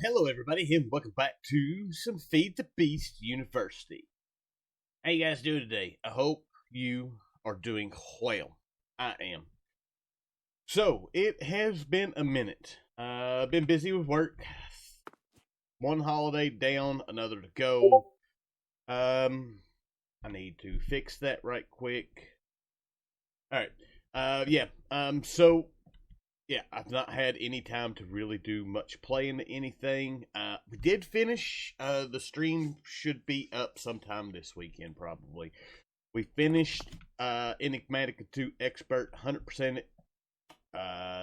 Hello everybody, and welcome back to some FTB University. How you guys doing today? I hope you are doing well. I am. So, it has been a minute. I've been busy with work. One holiday down, another to go. I need to fix that right quick. Alright. Yeah, I've not had any time to really do much playing anything. We did finish. The stream should be up sometime this weekend, probably. We finished Enigmatica 2 Expert 100%.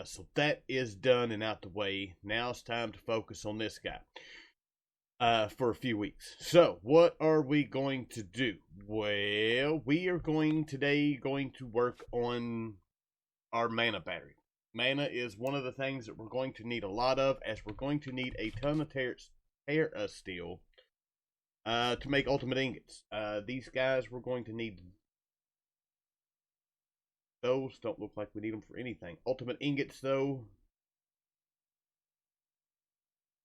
So that is done and out the way. Now it's time to focus on this guy for a few weeks. So, what are we going to do? Well, we are going to work on our mana battery. Mana is one of the things that we're going to need a lot of, as we're going to need a ton of Terra steel to make ultimate ingots. These guys we're going to need. Those don't look like we need them for anything. Ultimate ingots, though,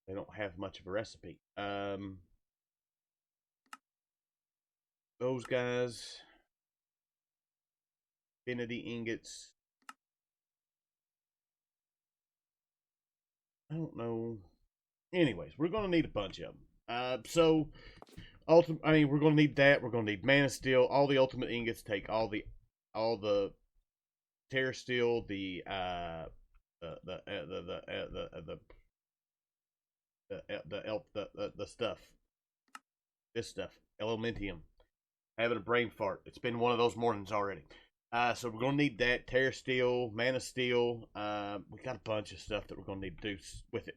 they don't have much of a recipe. Those guys, infinity ingots. I don't know. Anyways, we're going to need a bunch of them. We're going to need that. We're going to need mana steel. All the ultimate ingots take all the Terra steel, the stuff. This stuff, elementium. Having a brain fart. It's been one of those mornings already. So we're going to need that, Terra Steel, Mana Steel. We got a bunch of stuff that we're going to need to do with it.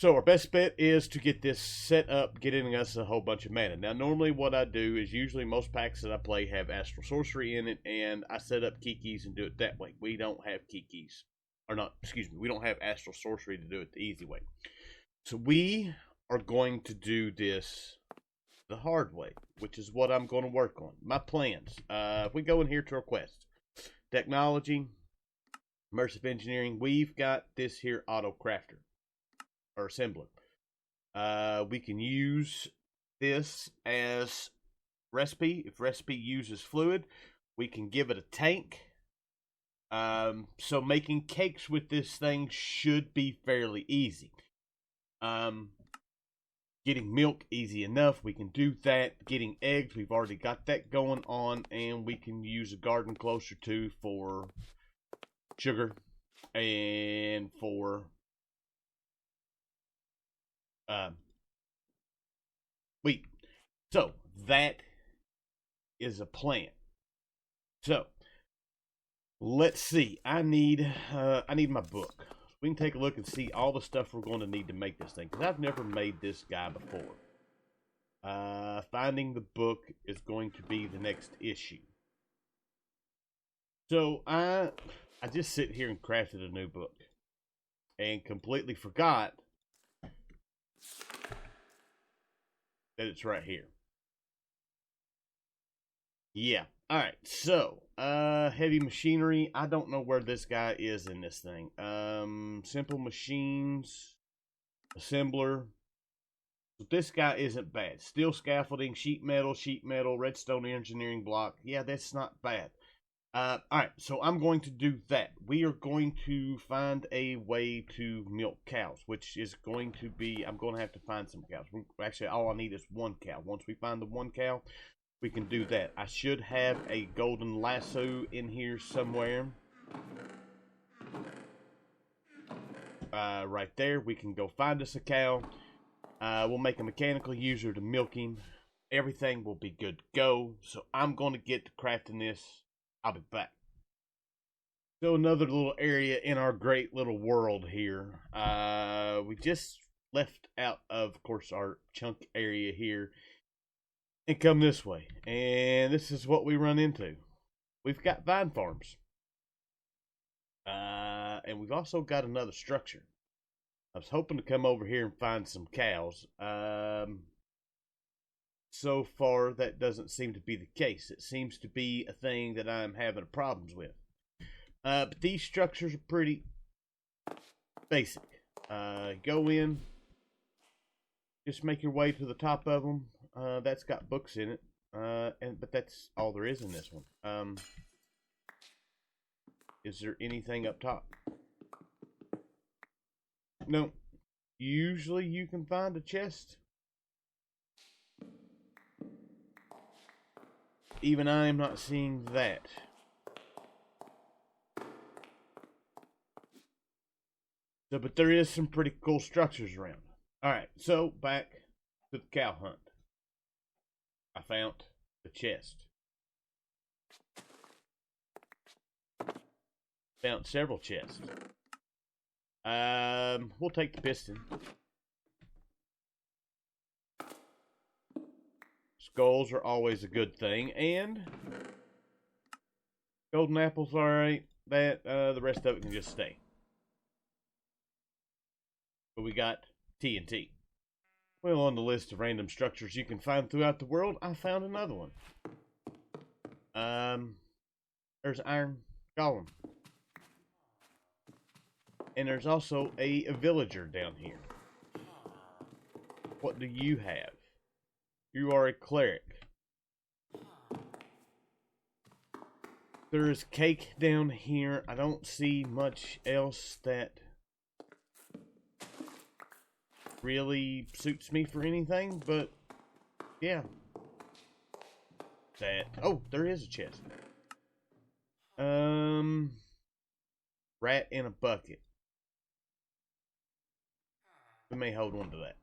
So our best bet is to get this set up, getting us a whole bunch of mana. Now, normally what I do is usually most packs that I play have Astral Sorcery in it, and I set up Kikis and do it that way. We don't have Kikis. We don't have Astral Sorcery to do it the easy way. So we are going to do this the hard way, which is what I'm going to work on. My plans. If we go in here to our quest, technology, immersive engineering, we've got this here auto crafter or assembler. We can use this as recipe. If recipe uses fluid, we can give it a tank. So making cakes with this thing should be fairly easy. Getting milk, easy enough. We can do that. Getting eggs, we've already got that going on. And we can use a garden closer to for sugar and for wheat. So, that is a plan. So, let's see. I need my book. We can take a look and see all the stuff we're going to need to make this thing, because I've never made this guy before. Finding the book is going to be the next issue. So I just sit here and crafted a new book and completely forgot that it's right here. Yeah. Alright, so, heavy machinery. I don't know where this guy is in this thing. Simple machines, assembler. So this guy isn't bad. Steel scaffolding, sheet metal, redstone engineering block. Yeah, that's not bad. Alright, so I'm going to do that. We are going to find a way to milk cows, which is going to be, I'm going to have to find some cows. Actually, all I need is one cow. Once we find the one cow, we can do that. I should have a golden lasso in here somewhere. Right there. We can go find us a cow. We'll make a mechanical user to milk him. Everything will be good to go. So I'm going to get to crafting this. I'll be back. So another little area in our great little world here. We just left out of course, our chunk area here. And come this way. And this is what we run into. We've got vine farms. And we've also got another structure. I was hoping to come over here and find some cows. So far, that doesn't seem to be the case. It seems to be a thing that I'm having problems with. But these structures are pretty basic. Go in, just make your way to the top of them. That's got books in it, but that's all there is in this one. Is there anything up top? No. Usually you can find a chest. Even I am not seeing that. So, but there is some pretty cool structures around. Alright, so back to the cow hunt. I found the chest. Found several chests. We'll take the piston. Skulls are always a good thing, and golden apples, alright. That the rest of it can just stay. But we got TNT. Well, on the list of random structures you can find throughout the world, I found another one. There's iron golem. And there's also a villager down here. What do you have? You are a cleric. There is cake down here. I don't see much else that really suits me for anything, but yeah. Oh, there is a chest. Rat in a bucket. We may hold on to that.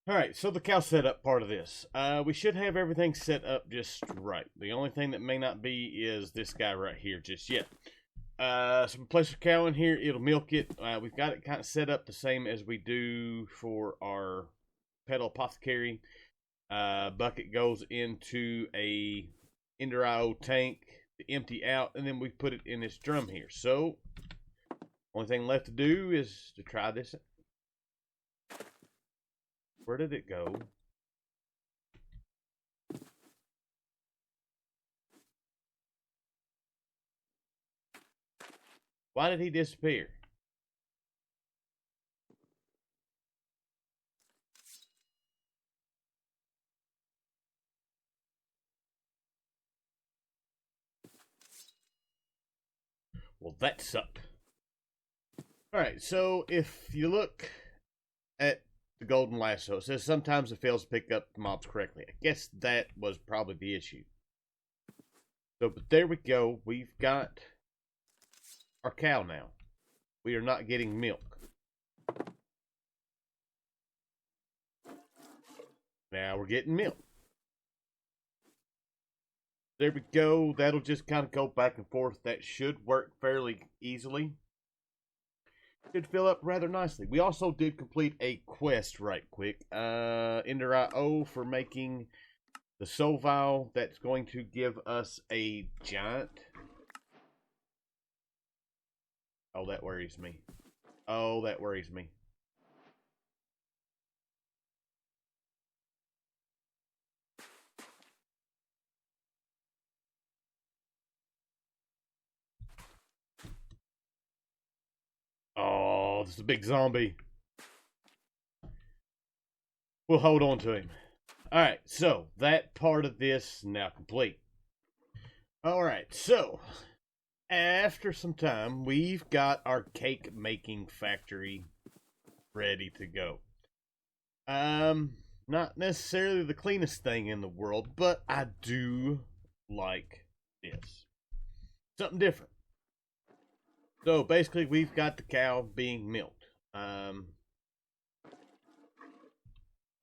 Alright, so the cow setup part of this. We should have everything set up just right. The only thing that may not be is this guy right here just yet. So we place a cow in here, it'll milk it. We've got it kind of set up the same as we do for our pedal apothecary. Bucket goes into a Endurio tank to empty out, and then we put it in this drum here. So only thing left to do is to try this. Where did it go? Why did he disappear? Well, that sucked. Alright, so if you look at the golden lasso, it says sometimes it fails to pick up the mobs correctly. I guess that was probably the issue. So, but there we go. We've got our cow now. We are not getting milk. Now we're getting milk. There we go. That'll just kind of go back and forth. That should work fairly easily. Should fill up rather nicely. We also did complete a quest right quick. Endurio for making the soul vial that's going to give us a giant. Oh, that worries me. Oh, that worries me. Oh, this is a big zombie. We'll hold on to him. Alright, so that part of this now complete. Alright, so after some time, we've got our cake making factory ready to go. Not necessarily the cleanest thing in the world, but I do like this. Something different. So basically, we've got the cow being milked. I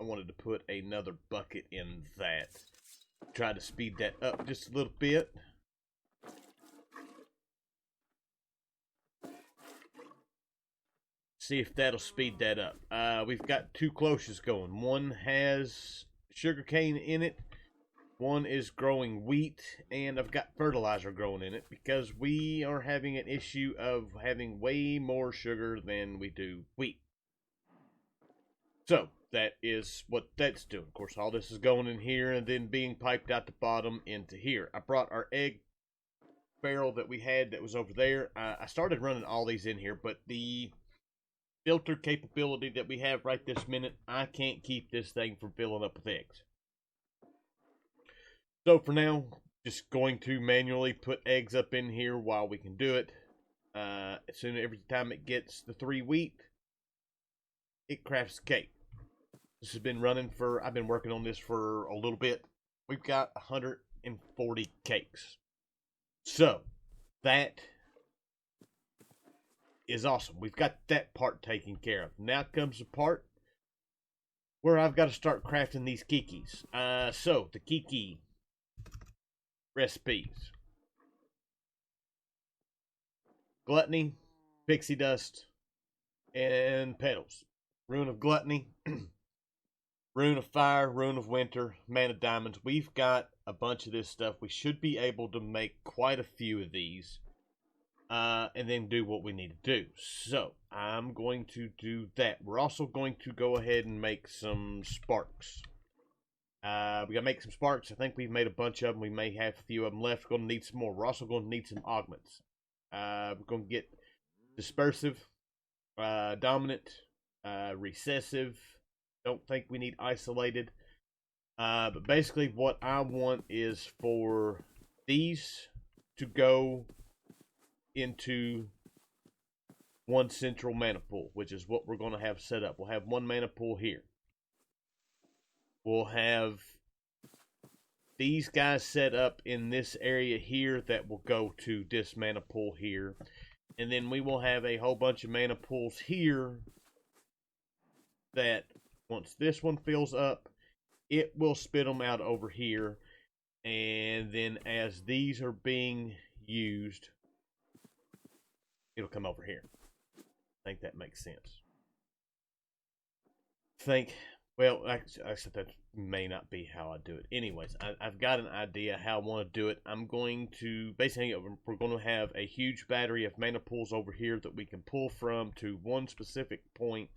wanted to put another bucket in that. Try to speed that up just a little bit. See if that'll speed that up. We've got two cloches going. One has sugarcane in it. One is growing wheat, and I've got fertilizer growing in it because we are having an issue of having way more sugar than we do wheat. So that is what that's doing. Of course, all this is going in here and then being piped out the bottom into here. I brought our egg barrel that we had that was over there. I started running all these in here, but the filter capability that we have right this minute, I can't keep this thing from filling up with eggs. So for now, just going to manually put eggs up in here while we can do it. As soon as every time it gets the 3 wheat, it crafts cake. This has been running for, I've been working on this for a little bit. We've got 140 cakes. So that is awesome. We've got that part taken care of. Now comes the part where I've got to start crafting these kikis. So the kiki recipes: gluttony, pixie dust, and petals. Rune of gluttony, rune of fire, rune of winter, mana diamonds. We've got a bunch of this stuff. We should be able to make quite a few of these, and then do what we need to do. So I'm going to do that. We're also going to go ahead and make some sparks. We gotta make some sparks. I think we've made a bunch of them. We may have a few of them left. We're gonna need some more. We're also gonna need some augments. We're gonna get dispersive, dominant, recessive. Don't think we need isolated. But basically what I want is for these to go into one central mana pool, which is what we're going to have set up. We'll have one mana pool here. We'll have these guys set up in this area here that will go to this mana pool here. And then we will have a whole bunch of mana pools here that once this one fills up, it will spit them out over here. And then as these are being used, it'll come over here. I think that makes sense. Well, actually, that may not be how I do it. Anyways, I've got an idea how I want to do it. I'm going to, basically, we're going to have a huge battery of mana pools over here that we can pull from to one specific point.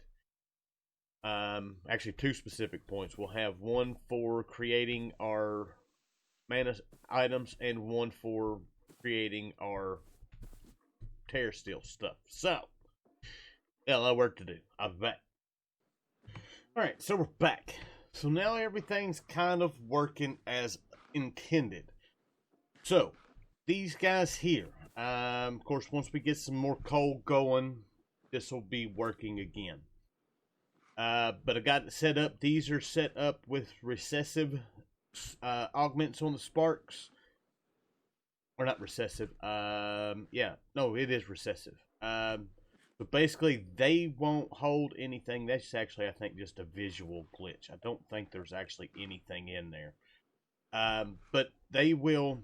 Actually, 2 specific points. We'll have one for creating our mana items and one for creating our tear steel stuff. So, yeah, a lot of work to do. I'll be back. Alright, so we're back. So now everything's kind of working as intended. So, these guys here, of course, once we get some more coal going, this will be working again. But I got it set up. These are set up with recessive augments on the sparks. Or not recessive. Yeah, no, it is recessive. But basically, they won't hold anything. That's actually, I think, just a visual glitch. I don't think there's actually anything in there. But they will,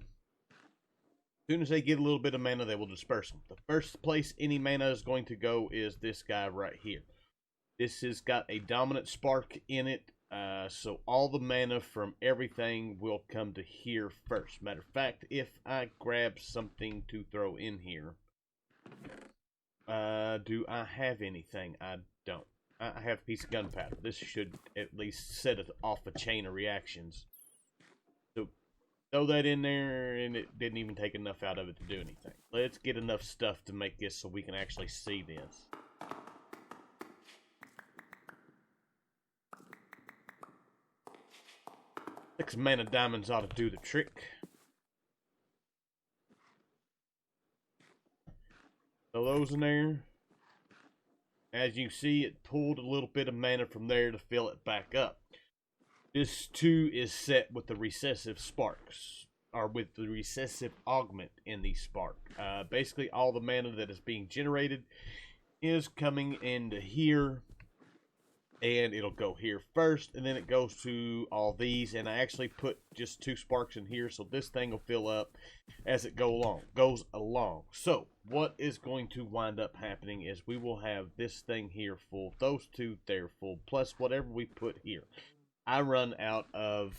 as soon as they get a little bit of mana, they will disperse them. The first place any mana is going to go is this guy right here. This has got a dominant spark in it. So all the mana from everything will come to here first. Matter of fact, if I grab something to throw in here, do I have anything? I don't. I have a piece of gunpowder. This should at least set it off a chain of reactions. So throw that in there, and it didn't even take enough out of it to do anything. Let's get enough stuff to make this so we can actually see this. 6 mana diamonds ought to do the trick. So those in there. As you see, it pulled a little bit of mana from there to fill it back up. This too is set with the recessive sparks, or with the recessive augment in the spark. Basically, all the mana that is being generated is coming into here. And it'll go here first, and then it goes to all these. And I actually put just 2 sparks in here, so this thing will fill up as it goes along. So what is going to wind up happening is we will have this thing here full, those 2 there full, plus whatever we put here. I run out of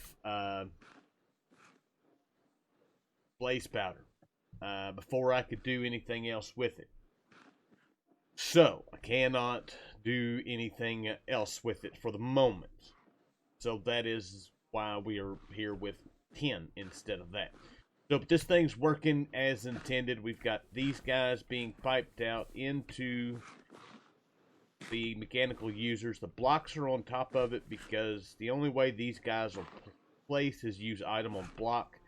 blaze powder before I could do anything else with it. So I cannot do anything else with it for the moment. So that is why we are here with 10 instead of that. So if this thing's working as intended, we've got these guys being piped out into the mechanical users. The blocks are on top of it because the only way these guys will place is use item on block.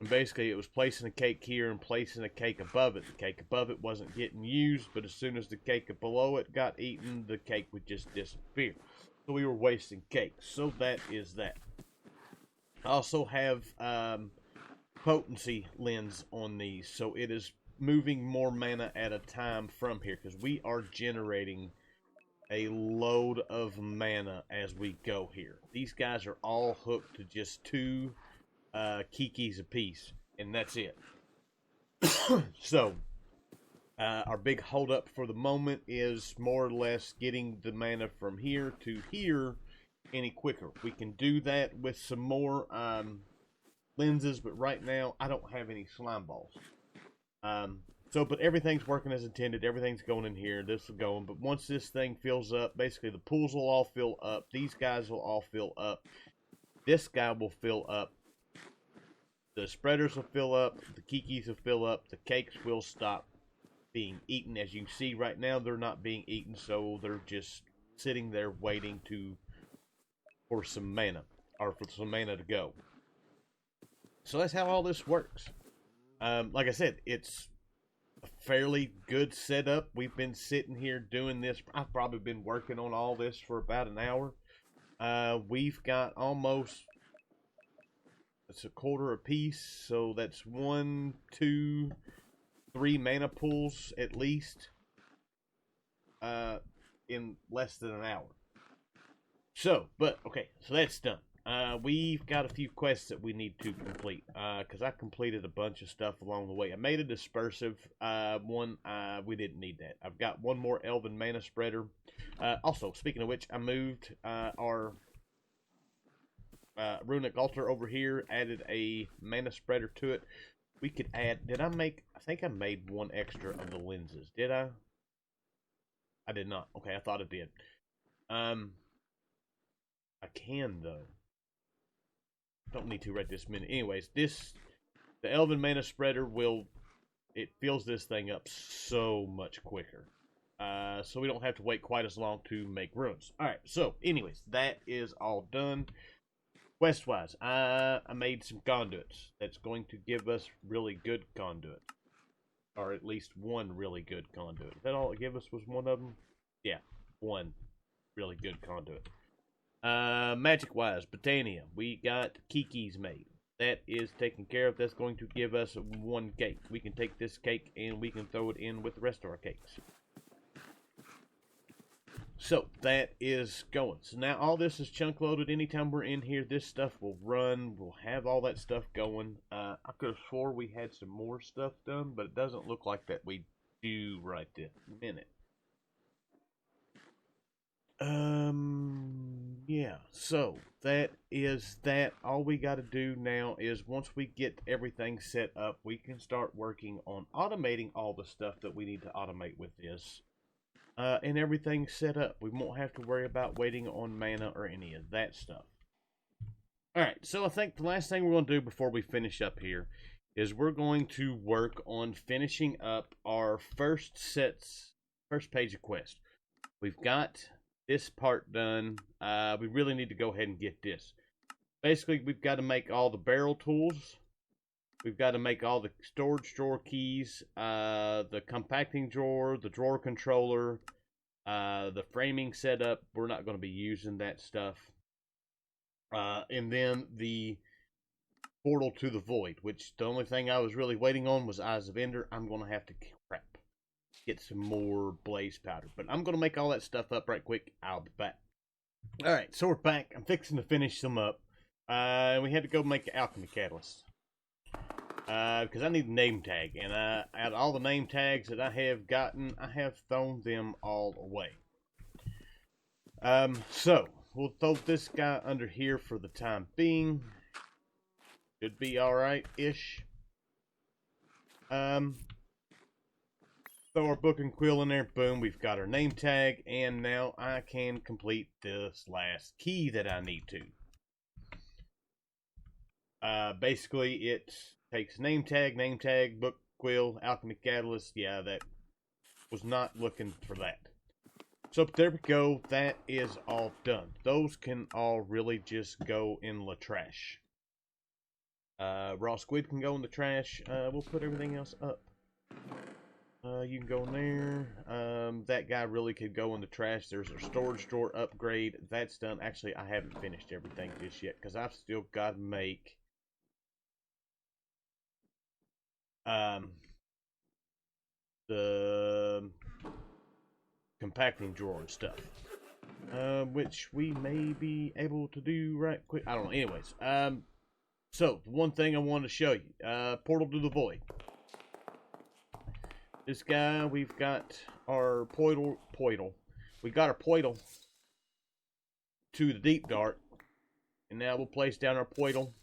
And basically, it was placing a cake here and placing a cake above it. The cake above it wasn't getting used, but as soon as the cake below it got eaten, the cake would just disappear. So we were wasting cake. So that is that. I also have potency lens on these, so it is moving more mana at a time from here because we are generating a load of mana as we go here. These guys are all hooked to just 2 kikis apiece, and that's it. So our big holdup for the moment is more or less getting the mana from here to here any quicker. We can do that with some more lenses, but right now I don't have any slime balls. But everything's working as intended. Everything's going in here. This is going. But once this thing fills up, basically the pools will all fill up. These guys will all fill up. This guy will fill up. The spreaders will fill up. The kikis will fill up. The cakes will stop being eaten. As you can see right now, they're not being eaten, so they're just sitting there waiting for some mana, or for some mana to go. So that's how all this works. Like I said, it's a fairly good setup. We've been sitting here doing this. I've probably been working on all this for about an hour. We've got almost, it's a quarter apiece, so that's 1, 2, 3 mana pools at least in less than an hour. So, but okay, so that's done. We've got a few quests that we need to complete because I completed a bunch of stuff along the way. I made a dispersive one. We didn't need that. I've got one more elven mana spreader. Also, speaking of which, I moved our runic altar over here, added a mana spreader to it. We could add, I think I made one extra of the lenses. Did I? I did not. Okay, I thought I did. I can, though. Don't need to right this minute. Anyways, the Elven Mana Spreader it fills this thing up so much quicker. So we don't have to wait quite as long to make runes. Alright, so anyways, that is all done. Quest-wise, I made some conduits. That's going to give us really good conduit. Or at least one really good conduit. Is that all it gave us was one of them? Yeah, one really good conduit. Magic-wise, Botania, we got Kikis made. That is taken care of. That's going to give us one cake. We can take this cake and we can throw it in with the rest of our cakes. So, that is going. So now all this is chunk loaded. Anytime we're in here, this stuff will run. We'll have all that stuff going. I could have swore we had some more stuff done, but it doesn't look like that we do right this minute. Yeah, so that is that. All we got to do now is once we get everything set up, we can start working on automating all the stuff that we need to automate with this. And everything set up. We won't have to worry about waiting on mana or any of that stuff. Alright, so I think the last thing we're going to do before we finish up here is we're going to work on finishing up our first page of quest. We've got this part done. We really need to go ahead and get this. Basically, we've got to make all the barrel tools. We've got to make all the storage drawer keys, the compacting drawer, the drawer controller, the framing setup. We're not going to be using that stuff. And then the portal to the void, which the only thing I was really waiting on was Eyes of Ender. I'm going to have to get some more blaze powder, but I'm going to make all that stuff up right quick. I'll be back. Alright, so we're back. I'm fixing to finish them up. We had to go make the alchemy catalyst. Because I need a name tag, and out of all the name tags that I have gotten, I have thrown them all away. So we'll throw this guy under here for the time being. Should be alright-ish. Throw our book and quill in there. Boom, we've got our name tag, and now I can complete this last key that I need to. Basically, it takes name tag, book, quill, alchemy catalyst. Yeah, that was not looking for that. So there we go. That is all done. Those can all really just go in the trash. Raw squid can go in the trash. We'll put everything else up. You can go in there. That guy really could go in the trash. There's a storage drawer upgrade. That's done. Actually, I haven't finished everything just yet because I've still got to make the compacting drawer and stuff. Which we may be able to do right quick. I don't know. Anyways, so one thing I want to show you, portal to the void. This guy, we've got our portal. We got our portal to the deep dark, and now we'll place down our portal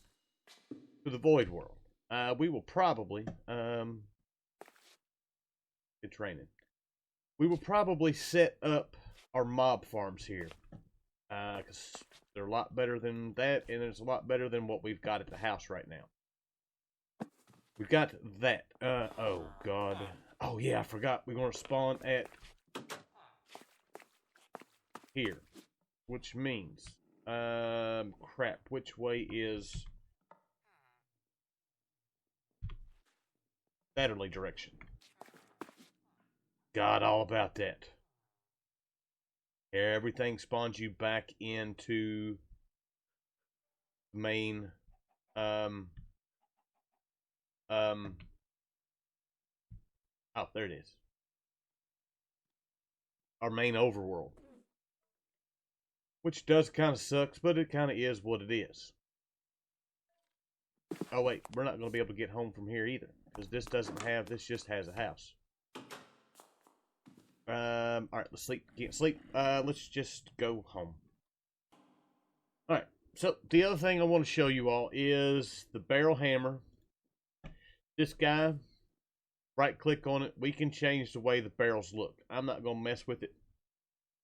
to the void world. We will probably, it's raining. We will probably set up our mob farms here, because they're a lot better than that, and it's a lot better than what we've got at the house right now. We've got that. Oh god. Oh yeah, I forgot. We're gonna spawn at here, which means, crap. Which way is Satterley direction? God, all about that. Everything spawns you back into main oh, there it is. Our main overworld. Which does kind of sucks, but it kind of is what it is. Oh wait, we're not going to be able to get home from here either, because this doesn't have, this just has a house. Alright, let's sleep. Can't sleep. Let's just go home. Alright, so the other thing I want to show you all is the barrel hammer. This guy, right click on it, we can change the way the barrels look. I'm not going to mess with it.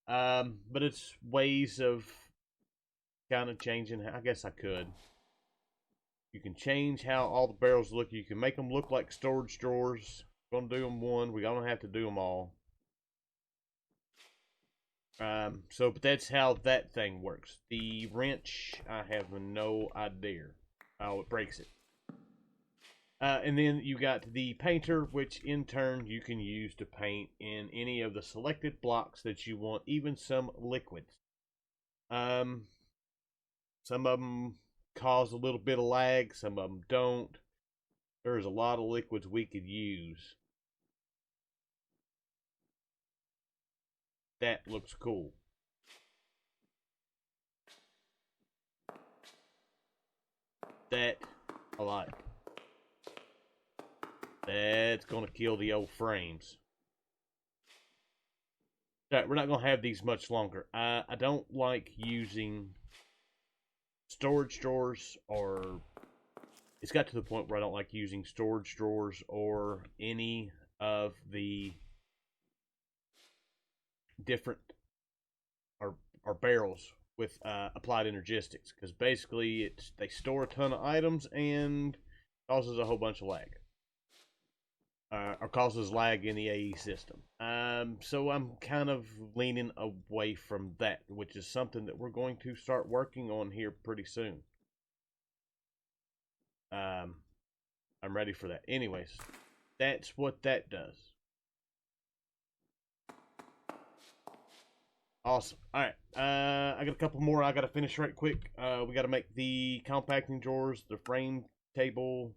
But it's ways of kind of changing. I guess I could. You can change how all the barrels look. You can make them look like storage drawers. We're going to do them one. We're going to have to do them all. But that's how that thing works. The wrench, I have no idea how it breaks it. And then you got the painter, which in turn you can use to paint in any of the selected blocks that you want, even some liquids. Some of them cause a little bit of lag, some of them don't. There's a lot of liquids we could use. That looks cool. That I like. That's going to kill the old frames. Right, we're not going to have these much longer. I don't like using storage drawers, or it's got to the point where I don't like using storage drawers or any of the different or barrels with applied energistics, because basically they store a ton of items and causes a whole bunch of lag. Or causes lag in the AE system. So I'm kind of leaning away from that, which is something that we're going to start working on here pretty soon. I'm ready for that. Anyways, that's what that does. Awesome. Alright, I got a couple more I got to finish right quick. We got to make the compacting drawers, the frame table,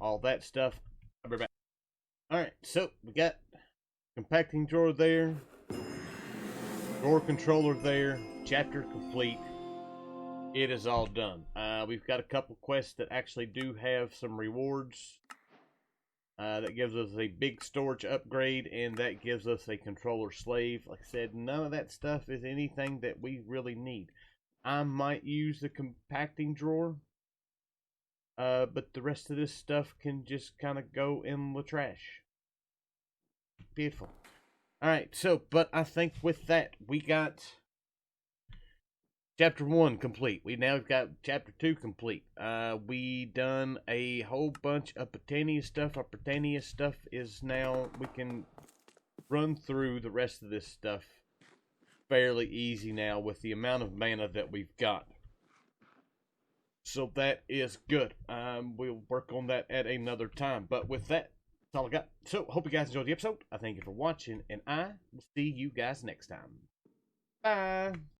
all that stuff. I'll be back. Alright, so we got compacting drawer there, drawer controller there, chapter complete. It is all done. We've got a couple quests that actually do have some rewards. That gives us a big storage upgrade, and that gives us a controller slave. Like I said, none of that stuff is anything that we really need. I might use the compacting drawer. But the rest of this stuff can just kind of go in the trash. Beautiful. Alright, so, but I think with that, we got Chapter 1 complete. We now got Chapter 2 complete. We done a whole bunch of Britannia stuff. Our Britannia stuff is now, we can run through the rest of this stuff fairly easy now with the amount of mana that we've got. So that is good. We'll work on that at another time. But with that, that's all I got. So, hope you guys enjoyed the episode. I thank you for watching, and I will see you guys next time. Bye.